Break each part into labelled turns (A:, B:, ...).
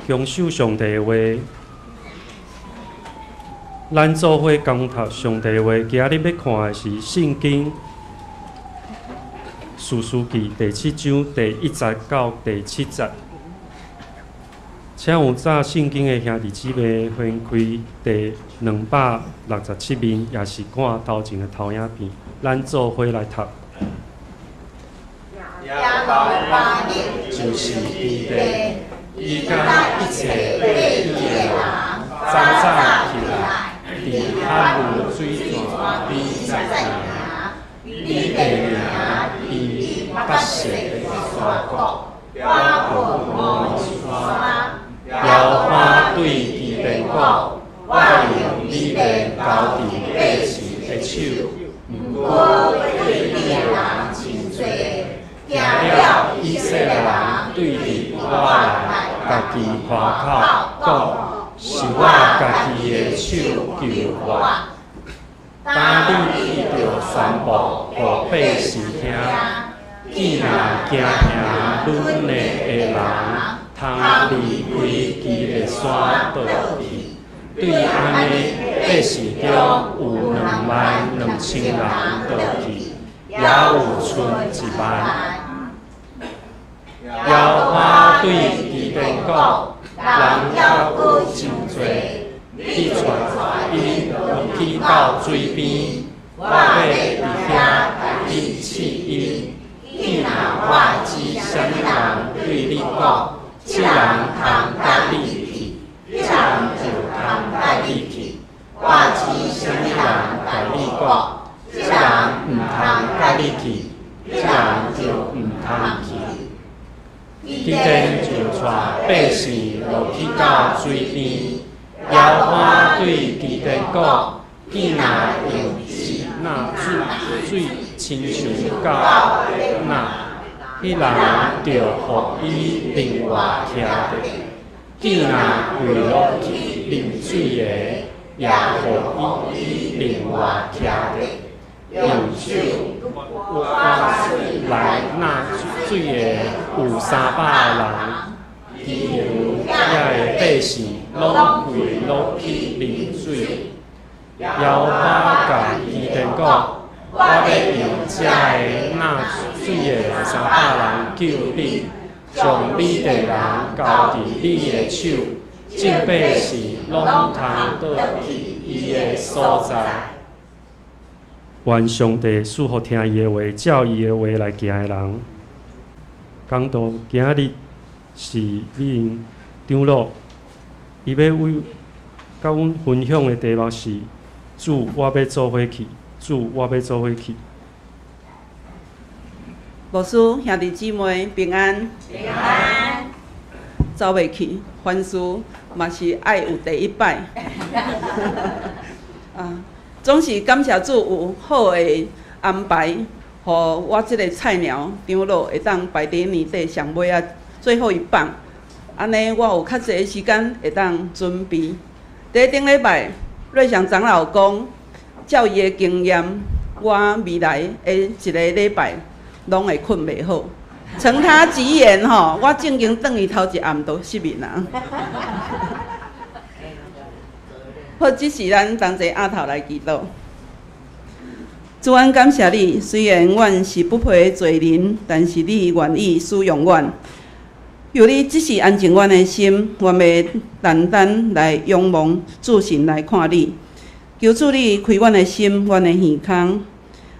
A: 享受上帝的话。咱做伙共读上帝的话，今日要看的是《圣经士师记》第7章第1节到第7节。请有早圣经的兄弟姊妹翻开第267面，也是看头前的投影片，咱做伙来读。
B: 耶和华你就是伊地，伊甲一切被伊的人，早早起来，伫海有水泉边在行，你的名伊北色的山谷，我有摩山。耶和华对伊地讲：我用你的交伫百姓的手，毋过对你的人真多，惊了以色列人对伫我来，家己夸口讲，是我家己的手救我。当你着宣布互百姓听，既然惊听阮的人。通离开伊的山倒去，对安尼百姓中有22000人倒去，也有剩1万。耶和华对伊们讲：人还阁真多，你带伊落去到水边，我要伫遐甲你试因。既然我指啥物人对你讲，这人通甲你去，这人就通甲你去。我指啥物人甲你讲，这人毋通甲你去，这人就毋通去。彼得就带百姓落去到水边，耶和华对彼得讲：既然用那水亲像到那。迄人着互伊另外徛着，既然跪落去啉水的，也互伊另外徛着，用手挖水来拿水的有300人，其余遐的百姓拢跪落去啉水。耶和华甲伊们讲：我要用这个纳水的300人救你，将你的人交伫你的手，正百姓拢通倒去伊的所在。愿上帝赐福听伊的话，照伊的话来行的人。讲到今日是恁长老，伊要为甲阮分享的题目是：主，我要做伙去。主，我要做伙去。
C: 牧师兄弟姊妹平安。
B: 平安。
C: 走袂去，凡事嘛是爱有第一摆。总是感谢主有好的安排，互我即个菜鸟长老会当排伫年底上尾啊最后一棒。安尼我有较侪时间会当准备。第顶礼拜，瑞祥长老讲。照伊的经验，我未来的一个礼拜拢会困袂好。承他吉言吼，我正经转去头一暗都失眠啊。好，即是咱同齐压头来祈祷。主，阮感谢你，虽然阮是不配的罪人，但是你愿意使用阮。由你只是安静阮的心，我要单单来仰望主神来看你。求主你开阮的心，阮的耳孔，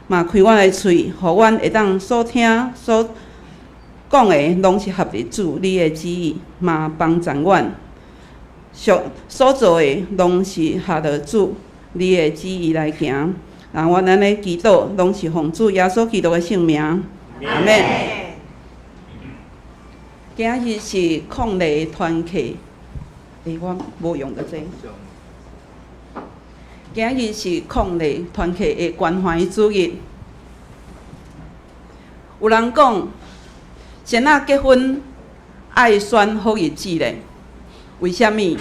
C: 嘛开阮的喙，互阮会当所听所讲的，拢是合乎主你的旨意，嘛帮助阮。所做的拢是合乎主你的旨意来行。让阮安尼祈祷，拢是奉主耶稣基督的圣名，阿免。今日是抗日团契，我无用到这。今日是抗日团契的关怀主日。有人讲，先仔结婚爱选好日子咧，为虾米？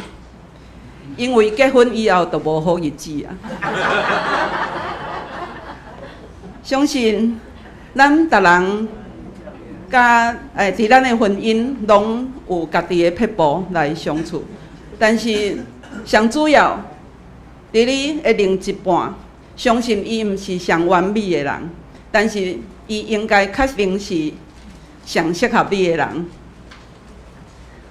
C: 因为结婚以后就无好日子啊。相信咱逐人甲伫咱的婚姻拢有家己的撇步来相处，但是上主要，伫你的另一半，相信伊毋是上完美的人，但是伊应该确定是上适合你的人。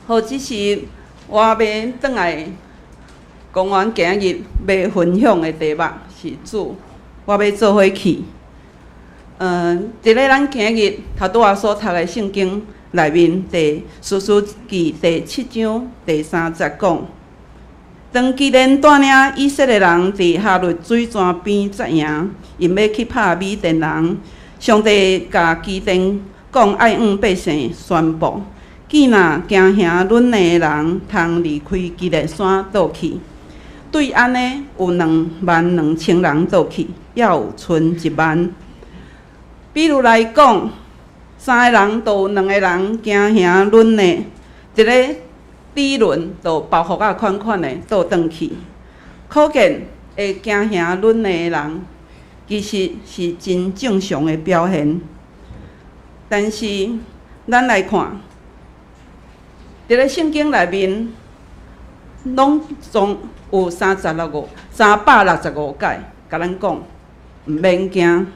C: 好，只是我要转来讲完今日要分享的题目是主，我要做伙去。伫咧咱今日头拄仔所读的圣经内面，士师记第7章第30讲，当基甸带领以色列人伫哈律水泉边扎营，因要去拍米甸人，上帝甲基甸讲爱向百姓宣布，见若惊吓阮的人通离开基列山倒去。对安尼有22000人倒去，还有剩1万。比如来讲，3个人都有2个人惊吓阮的，一个理论就包袱啊款款的倒转去，可见会惊吓阮的人，其实是真正常的表现。但是咱来看，伫咧圣经内面，拢总有365届，甲咱讲毋免惊。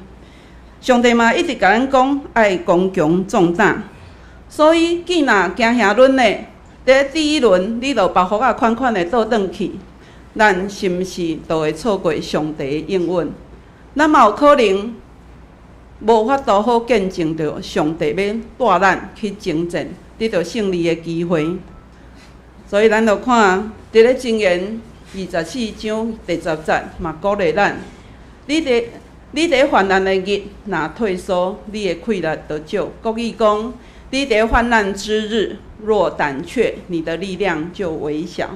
C: 上帝嘛一直甲咱讲爱刚强壮胆，所以见若惊吓阮的，伫第一轮你就包袱啊款款的倒转去，咱是毋是就会错过上帝的应允？咱嘛有可能无法度好见证着上帝要带咱去征战，得到胜利的机会。所以咱就看伫咧箴言24章第10节嘛鼓励咱，你伫患难的日，若退缩，你的气力就少。国语讲，你伫患难之日，若胆怯，你的力量就微小。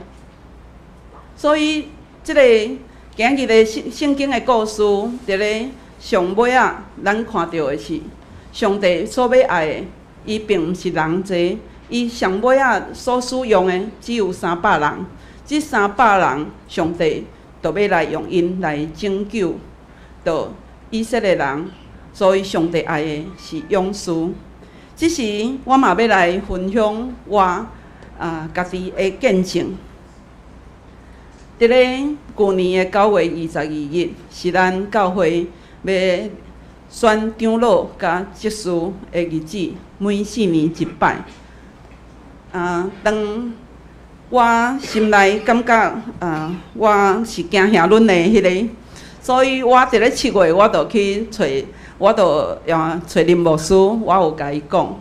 C: 所以，即个今日的圣经的故事，伫咧上尾啊，咱看到的是上帝所要爱的，伊并毋是人济，伊上尾啊所使用的只有300人。即300人，上帝就要来用因来拯救到以色列人，所以上帝爱的是勇士。只是我嘛要来分享我家己的见证。伫咧去年的9月22日，是咱教会要选长老甲执事的日子，每4年一摆。当我心内感觉我是惊吓阮的迄个。所以我伫咧7月，我就去找林牧师，我有甲伊讲，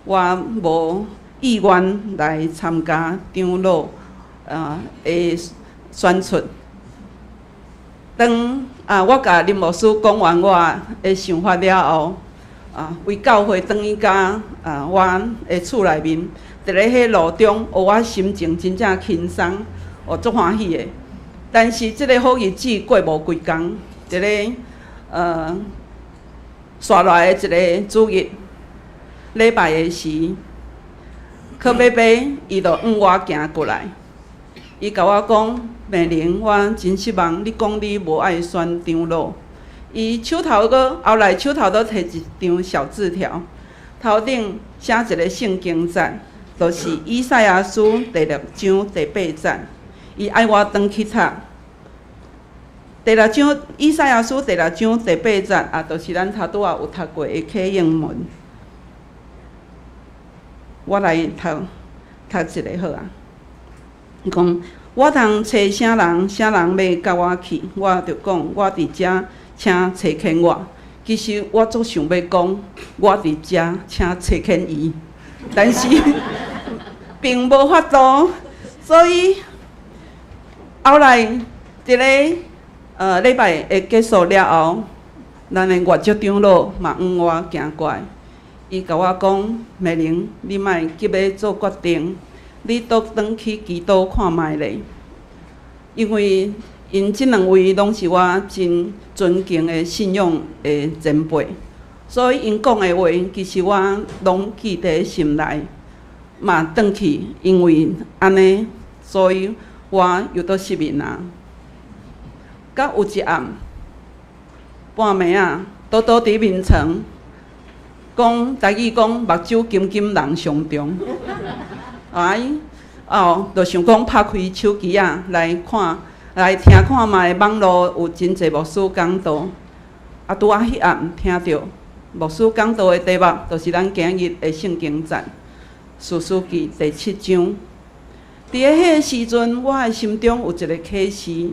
C: 我无意愿来参加长老的选出。当我甲林牧师讲完我的想法了后，为教会转去甲我的厝内面，伫咧迄路中，我心情真正轻松，我足欢喜的。但是即个好日子过无几工，一个刷来的一个主日礼拜的时，柯伯伯伊就我行过来，伊甲我讲：“美玲，我真失望，你讲你无爱选长老。”伊手头后来手头都摕一张小字条，头顶写一个圣经节，就是以赛亚书第6章第8节。伊爱我转去读第6章，以赛亚书第6章第8节，就是咱头拄仔有读过的启应文。我来读一个好啊。伊讲，我通找啥人要甲我去，我就讲我伫遮，请找见我。其实我足想要讲，我伫遮，请找见伊，但是并无法度，所以。后来，一个礼拜会结束了后，咱的月祝长老嘛我行过来，伊甲我讲：“美玲，你莫急要做决定，你倒转去祈祷看卖咧。”因为因即2位拢是我真尊敬的信仰的前辈，所以因讲的话，其实我拢记伫心内，嘛转去，因为安尼，所以。我又倒失眠啊！甲有一暗，半暝啊，倒伫眠床，讲台语讲目睭金金人上中，就想讲拍开手机啊来看。来听看卖，网络有真侪牧师讲道，拄仔迄暗听到牧师讲道的题目，就是咱今日的圣经节《士师记》第7章。伫迄个时阵，我的心中有一个启示，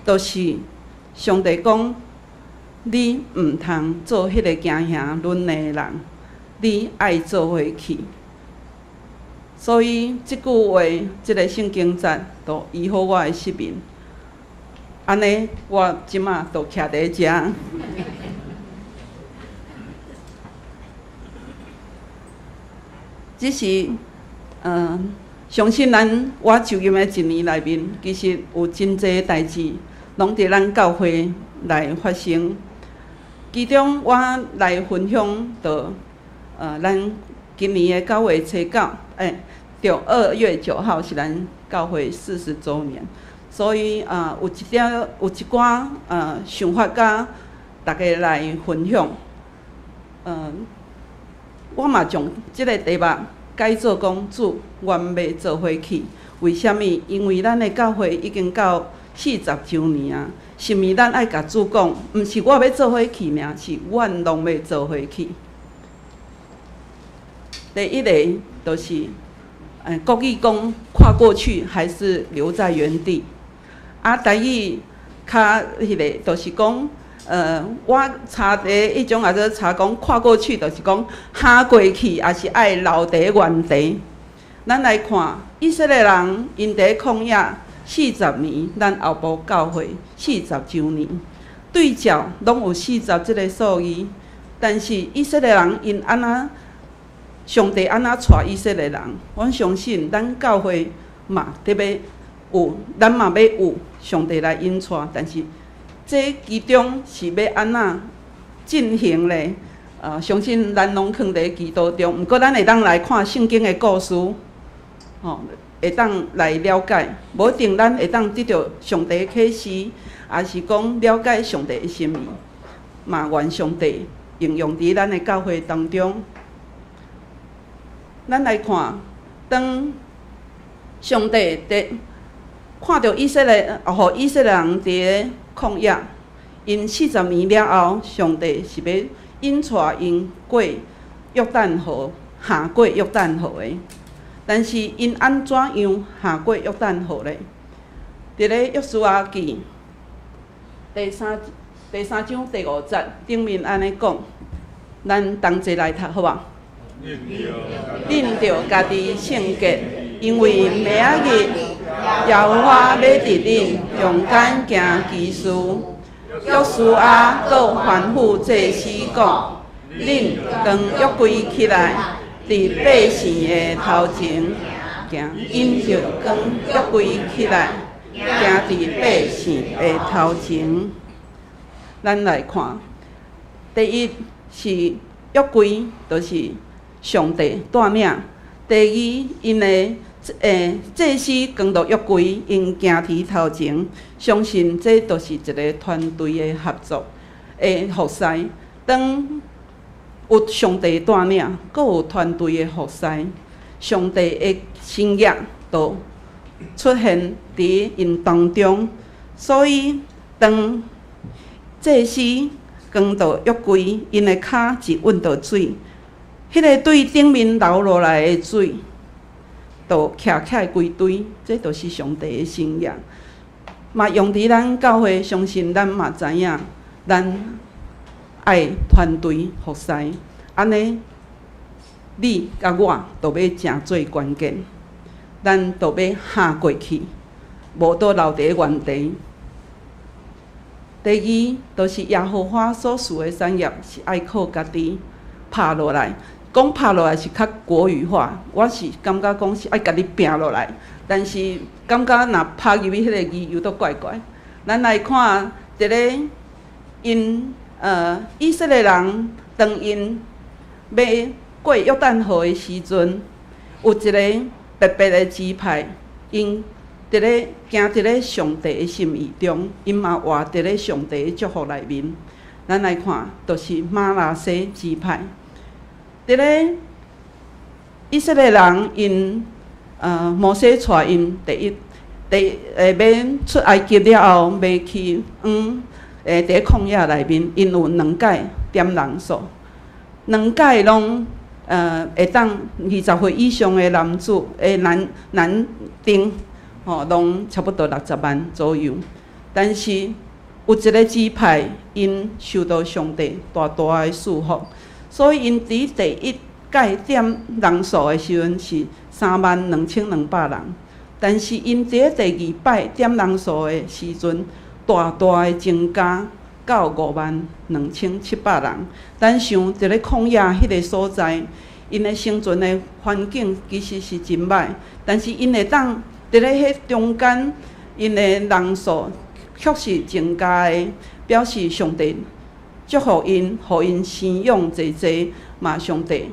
C: 就是上帝讲：你毋通做迄个行兄论的人，你爱做伙去。所以即句话，即个圣经节，就医好我的失眠。安尼，我即马就徛伫遮。只是，相信我就业的一年内面，其实有真侪代志，拢伫咱教会来发生。其中，我来分享到，咱今年的9月初9，对，2月9号是咱教会40周年。所以有一寡想法，甲大家来分享。我嘛将即个题目改做讲主愿要做伙去。为虾米？因为咱的教会已经到40周年啊，是毋是咱爱甲主讲？毋是我要做伙去尔，是阮拢要做伙去。第一个就是，国语讲跨过去，还是留在原地。台语较迄个，就是讲，我查第迄种也做查讲跨过去，就是讲下过去，也是爱留伫原地。咱来看以色列人因伫旷野40年，咱后部教会40周年，对照拢有40即个数字，但是以色列人因安那，上帝安那带以色列人，我相信咱教会嘛得要有，咱嘛要有。上帝来引带，但是这其中是要安怎进行咧？相信咱拢囥伫基督中。毋过，咱会当来看圣经的故事，会当来了解。无一定咱会当得到上帝的启示，也是讲了解上帝的心意。嘛，愿上帝应用伫咱的教会当中。咱来看，当上帝伫看到以色列，互以色列人伫旷野，因40年了后，上帝是要引带因过约旦河，下过约旦河的。但是因安怎样下过约旦河呢？伫咧约书亚记第三章第5节顶面安尼讲，咱同齐来读好无？恁着家己圣洁，因为明仔日耶和华要伫恁中间行奇事。约书亚搁吩咐祭司讲：恁当约柜起来，伫百姓的头前行，因就当约柜起来，行伫百姓的头前。咱来看，第一是约柜，就是上帝带领；第二，因的祭司扛着约柜，因行伫头前，相信这都是一个团队的合作的服侍。当有上帝带领，阁有团队的服侍，上帝的心意就出现伫因当中。所以，当祭司扛着约柜，因的骹是稳着水。迄个对顶面流落来的水，就徛起来规堆，这就是上帝的心意。嘛用伫咱教会，相信咱嘛知影，咱爱团队服侍，安尼你甲我就要诚做关键，咱就要下过去，无倒留伫原地。第二，就是耶和华所赐的产业是爱靠家己拍落来。讲拍落来是较国语化，我是感觉讲是爱家己拼落来，但是感觉若拍入去迄个字有都怪怪。咱来看一个因以色列人当因要过约旦河的时阵，有一个白白的支派，因伫咧行伫咧上帝的心意中，因嘛活伫咧上帝的祝福内面。咱来看，就是马拉西支派。伫咧以色列人因摩西带因要出埃及了后，要去伫咧旷野内面，因有2届点人数，2届拢会当20岁以上的男子男丁，拢差不多60万左右。但是有一个支派，因受到上帝大大的祝福，所以因伫第1届点人数的时阵是32200人。但是因伫咧第2摆点人数的时阵，大大的增加到52700人。咱想伫咧旷野迄个所在，因的生存的环境其实是真歹，但是因会当伫咧迄中间，因的人数确实增加的，表示上帝祝福因，互因生养济济嘛。上帝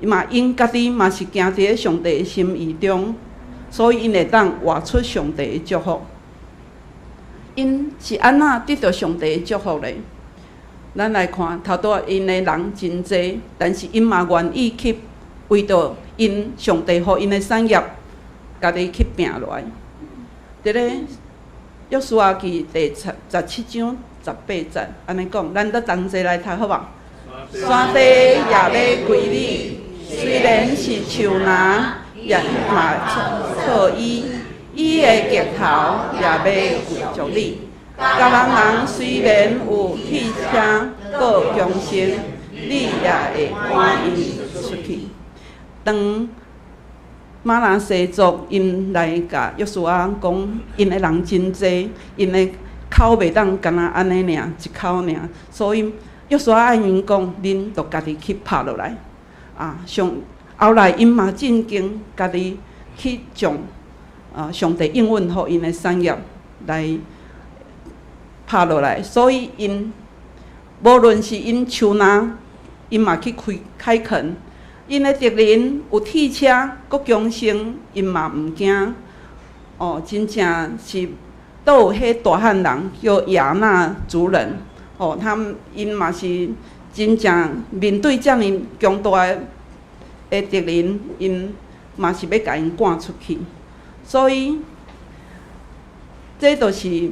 C: 嘛，因家己嘛是行伫咧上帝的心意中。所以因会当活出上帝的祝福。因是安怎得到上帝的祝福咧？咱来看头拄因的人真济，但是因嘛愿意去为着因上帝互因的产业，家己去拼落来。伫咧约书亚记第17章18节安尼讲，咱得同齐来读好无？山地也要归你，虽然是树拿。也嘛错伊的脚头也要跪着你。迦南人虽然有汽车，搁强盛，你也会赶因出去。当玛拿西族因来甲约书亚讲，因的人真济，因的口袂当干那安尼尔，一口尔，所以约书亚按因讲，恁着家己去拍落来。后来因嘛真经家己去将上帝应允互因的产业来拍落来，所以因无论是因树拿，因嘛去开垦，因的敌人有铁车，搁强盛，因嘛毋惊。真正是都有迄大汉人叫亚衲族人，因嘛是真正面对遮尔强大的敌人，因嘛是要甲因赶出去。所以，这就是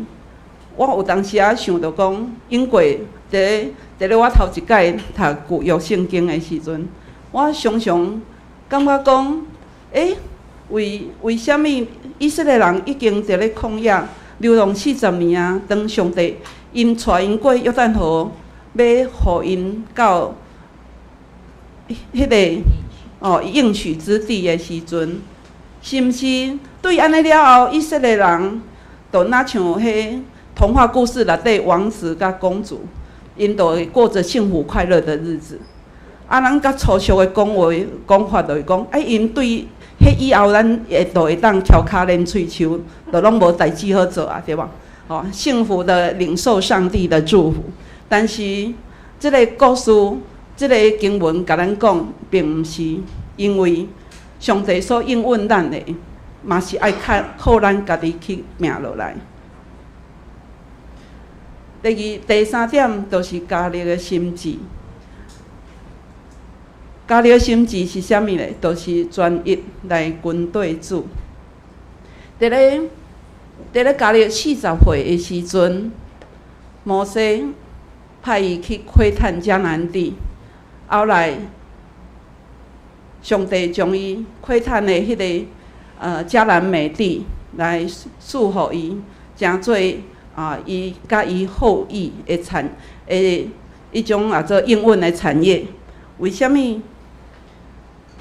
C: 我有当时想到讲，因过伫咧我头一届读旧约圣经的时阵，我常常感觉讲，为什么以色列人已经伫咧旷野流浪40年啊？当上帝因带因过约旦河，要互因到迄个应许之地的时阵，是毋是对安尼了后，以色列人就若像迄童话故事内底王子甲公主，因就会过着幸福快乐的日子。咱较粗俗的讲法就是讲，因对迄以后咱就会当翘骹练喙手，就拢无代志好做啊，对吧？幸福的领受上帝的祝福。但是这个故事，这个经文甲咱讲，并毋是因为上帝所应允咱的，嘛是爱靠咱家己去拼落来。第三点就是家己的心志。家己的心志是啥物呢？就是专一来跟对主。伫咧家己40岁的时阵，摩西派伊去窥探迦南地，后来上帝将伊窥探的迄个迦南美地来赐予伊，成做伊甲伊后裔的一种做应允的产业。为什么？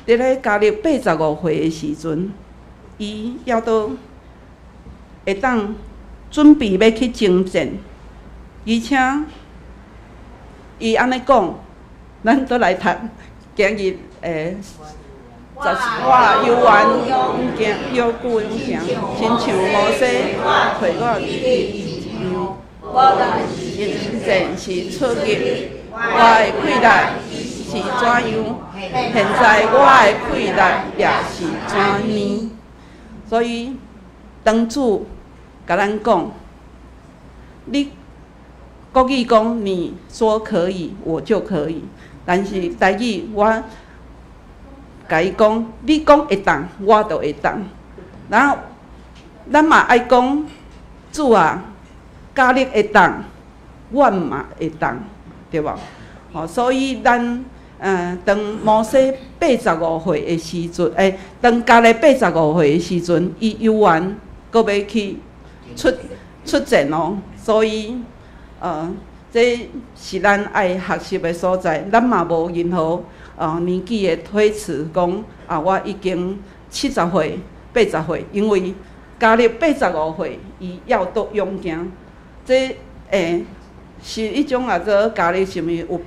C: 伫咧家己85岁的时阵，伊要到会当准备要去征战，而且伊安尼讲，咱倒来读今日我犹原勇行，犹固勇行，亲像摩西陪我征战是出击，我的气力是怎样？现在我的气力也是怎样？所以，当主甲咱讲，你国语讲你说可以，我就可以。但是台语我甲伊讲，你讲会当，我就会当。然后，咱嘛爱讲，主啊，假你会当，阮嘛会当，对无？吼，所以咱当摩西85岁的时阵，当加咧85岁的时阵，伊犹原搁要去出战哦。所以，这是咱爱学习的所在。咱嘛无任何年纪的推辞，讲我已经70岁、80岁，因为加入85岁，伊要都勇敢。这是一种做加入什么有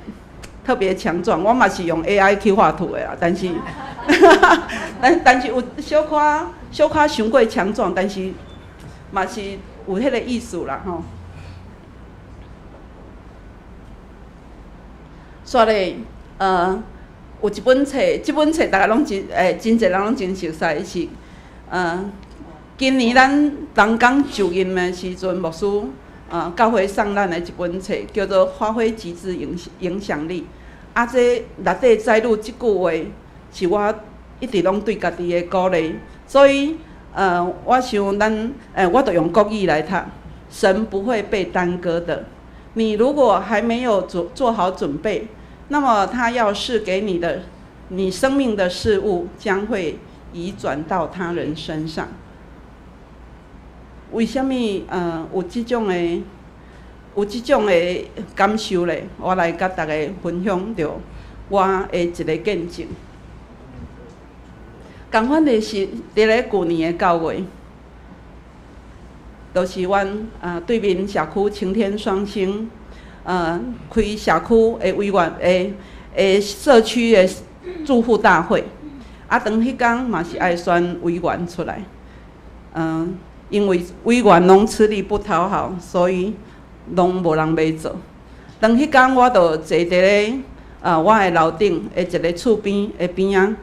C: 特别强壮。我嘛是用 AI 去画图的啦，但是但是有小可伤过强壮，但是嘛是有迄个意思啦吼。所以有一本册，这本册大家拢真侪人拢真熟悉，是今年咱东港就任的时阵，牧师教会送咱的一本册，叫做《发挥极致影响力》。这内底载入即句话，是我一直拢对家己的鼓励。所以我想咱我就用国语来读：神不会被耽搁的。你如果还没有做好准备，那么他要赐给你的，你生命的事物将会移转到他人身上。为什么有这种的感受咧？我来甲大家分享着我的一个见证。同款的是，伫咧旧年的9月，就是阮对面社区晴天双星。开社区的委员社区的住户大会，当迄天嘛是爱选委员出来，因为委员拢吃力不讨好，所以拢无人要做。当迄天我就坐伫咧我的楼顶的一个厝边的边仔，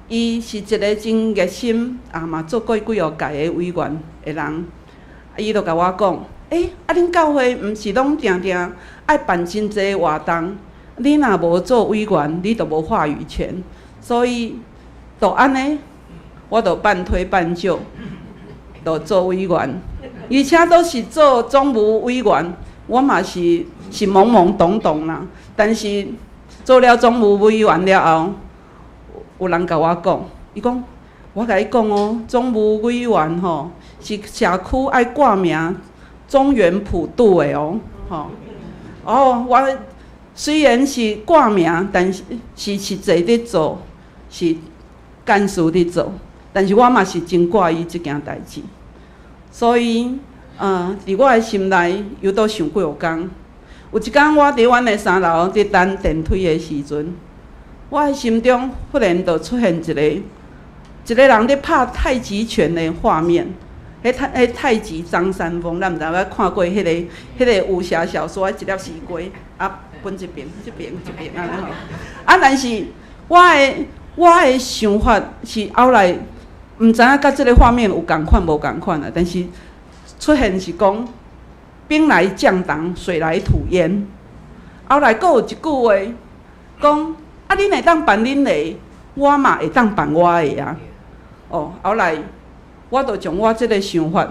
C: 伊是一个真热心嘛做过几号届的委员的人，伊就甲我讲。恁教会毋是拢定定爱办真侪活动，你若无做委员，你就无话语权。所以，就安尼，我就半推半就，就做委员，而且都是做总务委员。我嘛是懵懵懂懂啦，但是做了总务委员了后，有人甲我讲，伊讲，我甲你讲哦，总务委员吼是社区爱挂名。中原普渡的哦，我虽然是挂名，但是实际伫做，是干事伫做，但是我嘛是真挂意即件代志。所以，伫我的心内又倒想过有工。有一天，我伫阮的3楼伫等电梯的时阵，我的心中忽然就出现一个人伫拍太极拳的画面。迄太极张三丰，咱毋知影看过迄个武侠小说，一粒西瓜分一边安尼吼。但是我的想法是后来毋知影甲即个画面有共款无共款啊。但是出现是讲兵来将挡，水来土掩。后来佫有一句话讲恁会当办恁的，我嘛会当办我的啊。后来。我就将我即个想法，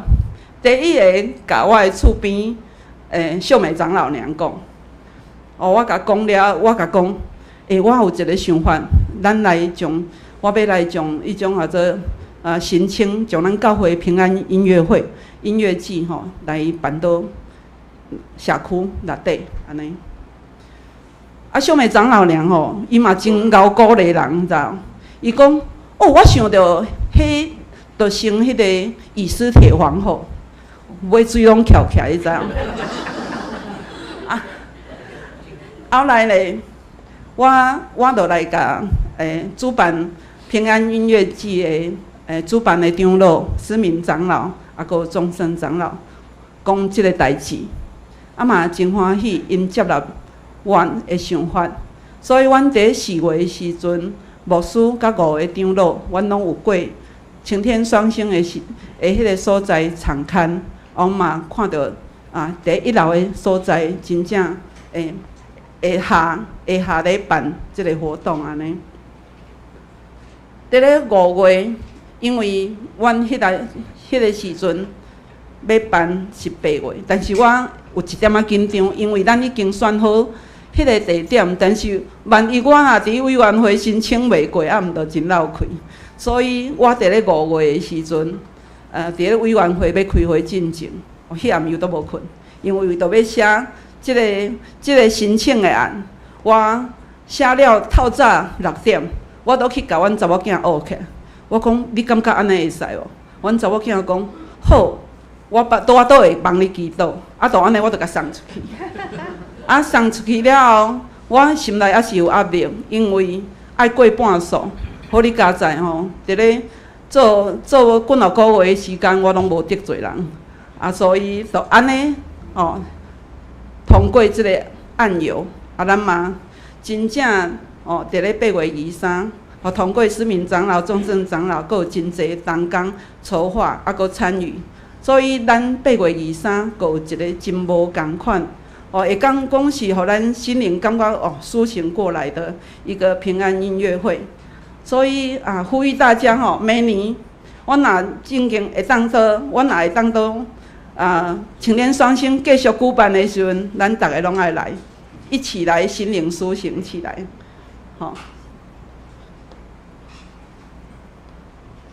C: 第一个甲我的厝边秀美长老娘讲，我甲讲了，我甲讲，我有一个想法，咱来将，我要来将迄种做神清，将咱教会平安音乐会、音乐季吼，来办到社区内底安尼。秀美长老娘吼，伊嘛真敖鼓励人，你知道？伊讲，我想到迄。就生迄个以斯帖皇后，尾水拢翘起来，你知影？后来咧，我就来甲主办平安音乐季的主办的长老思明长老，佮终身长老讲即个代志，嘛真欢喜，因接纳阮的想法，所以阮伫4月的时阵，牧师甲5个长老，阮拢有过。晴天双星的迄个所在场刊，我嘛看到第1楼的所在真正下咧办即个活动安尼。伫咧5月，因为阮迄个时阵要办是8月，但是我有一点仔紧张，因为咱已经选好迄个地点，但是万一我若伫委员会申请袂过，啊，毋着真闹气。所以我伫咧5月的时阵，伫咧委员会要开会进前，迄暗又都无困，因为为着要写即个申请的案，我写了透早6点，我都去甲阮查某囝学起来。我讲你感觉安尼会使无？阮查某囝讲好，我倒会帮你祈祷，啊，就安尼我就甲送出去。啊，送出去了后，我心内还是有压力，因为爱过半数。好你家在吼，伫咧做几落个月的时间，我拢无得罪人，啊，所以就安尼吼，通过即个案由，啊，咱嘛真正哦，伫咧8月23，哦，通过施明长老、众正长老，阁有真侪同工筹划，啊，阁参与，所以咱8月23，阁有一个真无共款。哦，会讲是互咱心灵感觉哦苏醒过来的一个平安音乐会，所以啊，呼吁大家吼，每年我若正经会当到，我若会当到青年双星继续举办的时阵，咱大家拢爱来，一起来心灵苏醒起来，吼、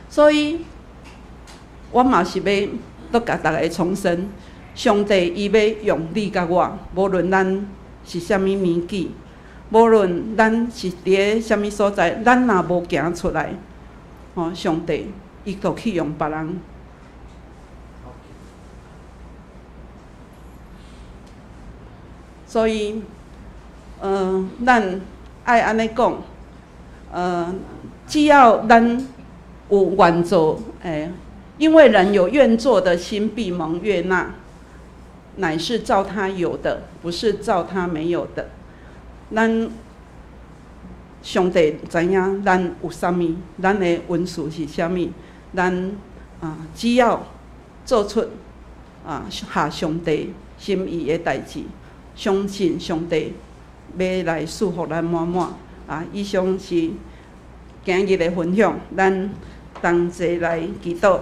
C: 所以，我嘛是要搁甲大家重申。上帝伊要用你甲我，无论咱是啥物年纪，无论咱是伫咧啥物所在，咱若无行出来，吼，上帝伊就去用别人。所以，咱爱安尼讲，只要咱有愿做，因为人有愿做的心，必蒙悦纳。乃是照他有的，不是照他没有的。咱上帝知影咱有啥物，咱的恩赐是啥物，咱只要做出合上帝心意的代志，相信上帝要来赐福咱满满。以上是今日的分享，咱同齐来祈祷。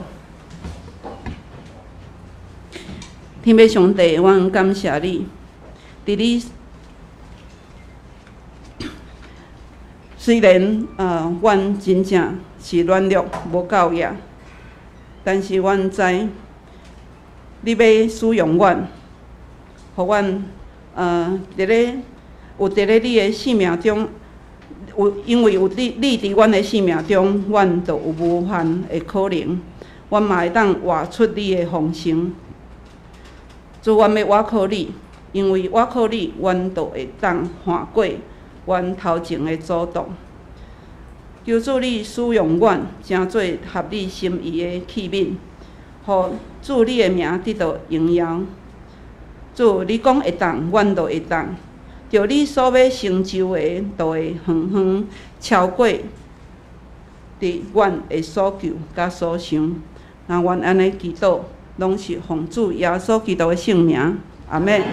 C: 天父上帝，阮感谢你，伫你虽然阮真正是软弱无够野，但是阮知你要使用阮，互阮伫咧你的生命中，因为有你伫阮的生命中，阮就有无限的可能，阮嘛会当活出你的丰盛。主，阮要倚靠你，因为倚靠你，阮就会当撼过阮头前的阻挡。求主你使用阮，成做合你心意的器皿，互主你的名得到荣耀。主，你讲会当，阮就会当。着你所要成就的，就会远远超过伫阮的所求甲所想。那阮安尼祈祷。拢是奉主耶稣基督的圣名，阿门。